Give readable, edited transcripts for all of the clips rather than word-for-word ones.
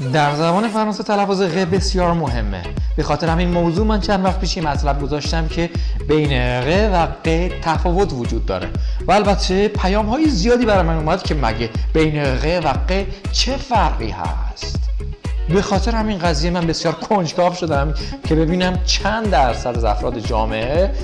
در زبان فرانسه تلفظ غ بسیار مهمه. به خاطر همین موضوع من چند وقت پیش این مطلب گذاشتم که بین غ و ق تفاوت وجود داره و البته پیام های زیادی برای من اومد که مگه بین غ و ق چه فرقی هست. به خاطر همین قضیه من بسیار کنجکاو شدم که ببینم چند درصد از افراد جامعه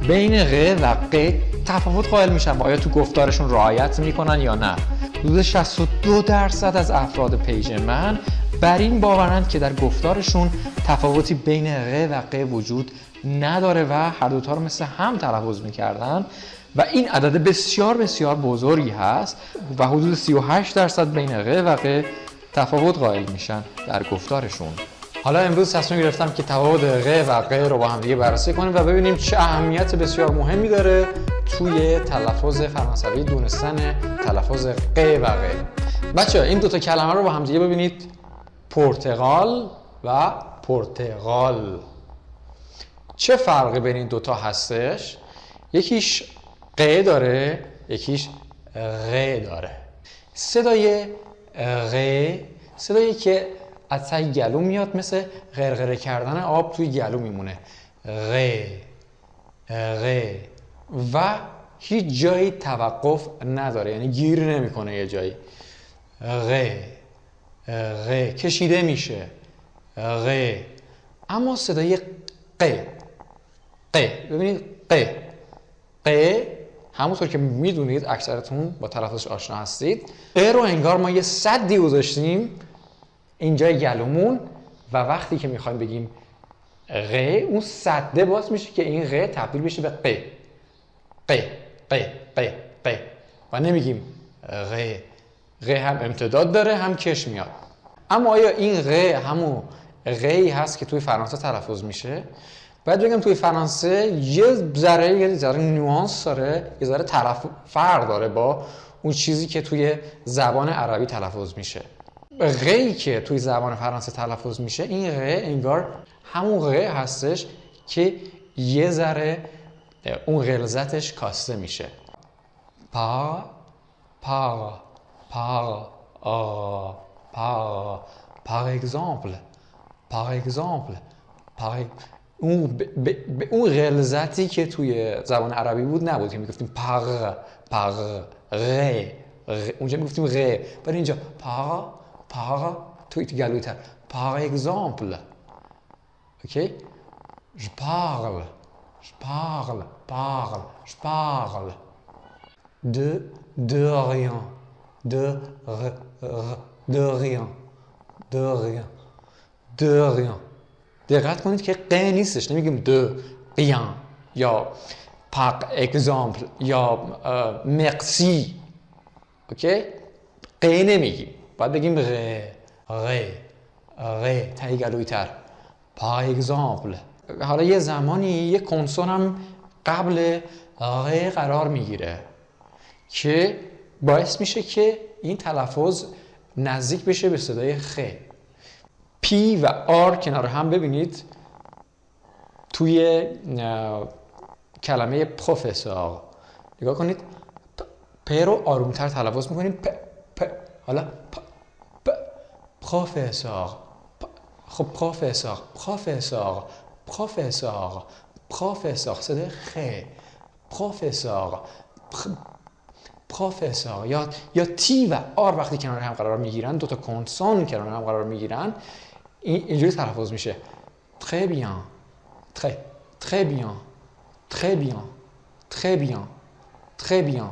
بین غ و ق تفاوت قائل میشن و آیا تو گفتارشون رعایت میکنن یا نه. حدود 62% از افراد پیج من بر این باورند که در گفتارشون تفاوتی بین غ و ق وجود نداره و هر دوتا رو مثل هم تلفظ میکردن و این عدد بسیار بسیار بزرگی هست و حدود 38% بین غ و ق تفاوت قائل میشن در گفتارشون. حالا امروز تصمیم گرفتم که تفاوت غ و ق رو با هم دیگه بررسی کنیم و ببینیم چه اهمیت بسیار مهمی داره توی تلفظ فرانسوی دونستن تلفظ ق و غ. بچه‌ها این دوتا کلمه رو با هم دیگه ببینید، پرتغال و پرتغال. چه فرقی بین این دوتا هستش؟ یکیش ق داره، یکیش غ داره. صدای غ صدایی که از ته گلو میاد، مثل غرغره کردن آب توی گلو میمونه. غ غ و هیچ جایی توقف نداره، یعنی گیر نمیکنه یه جایی. غ غ کشیده میشه. غ. اما صدای ق ببینید ق همونطور که میدونید اکثرتون با تلفظش آشنا هستید، ق رو انگار ما یه سدی گذاشتیم اینجای گلومون و وقتی که میخوایم بگیم غ اون سده باز میشه که این غ تبدیل بشه به ق و نمیگیم غ. غ هم امتداد داره هم کش میاد. اما آیا این غ همون غی هست که توی فرانسه تلفظ میشه؟ باید بگم توی فرانسه یه ذره نوانس داره، یه ذره فرق داره با اون چیزی که توی زبان عربی تلفظ میشه. غی که توی زبان فرانسه تلفظ میشه، این غ انگار همون غ هستش که یه ذره اون غلظتش کاسته میشه. par exemple اون غلظتی که توی زبان عربی بود نبود که میگفتیم par غ، اونجا میگفتیم غ، ولی اینجا par توی گلوی تر par exemple. اوکی؟ je parle de rien de rien. دقت کنید که ق نیستش، نمیگیم de rien یا par exemple یا merci. اوکی؟ ق نمیگیم، باید بگیم غ تایی گلوی تر. par exemple. حالا یه زمانی یه کنسون هم قبل غ قرار میگیره که باعث میشه که این تلفظ نزدیک بشه به صدای خ. پی و آر کنار هم ببینید توی کلمه پروفسور نگاه کنید، پ رو آرومتر تلفظ میکنیم. پ حالا پروفسور. خب پروفسور صدای خ. پروفسور یا تی و آر وقتی کنار هم قرار میگیرن، دو تا کنسون کنار هم قرار میگیرن، اینجوری تلفظ میشه. très bien très bien très bien très bien très bien.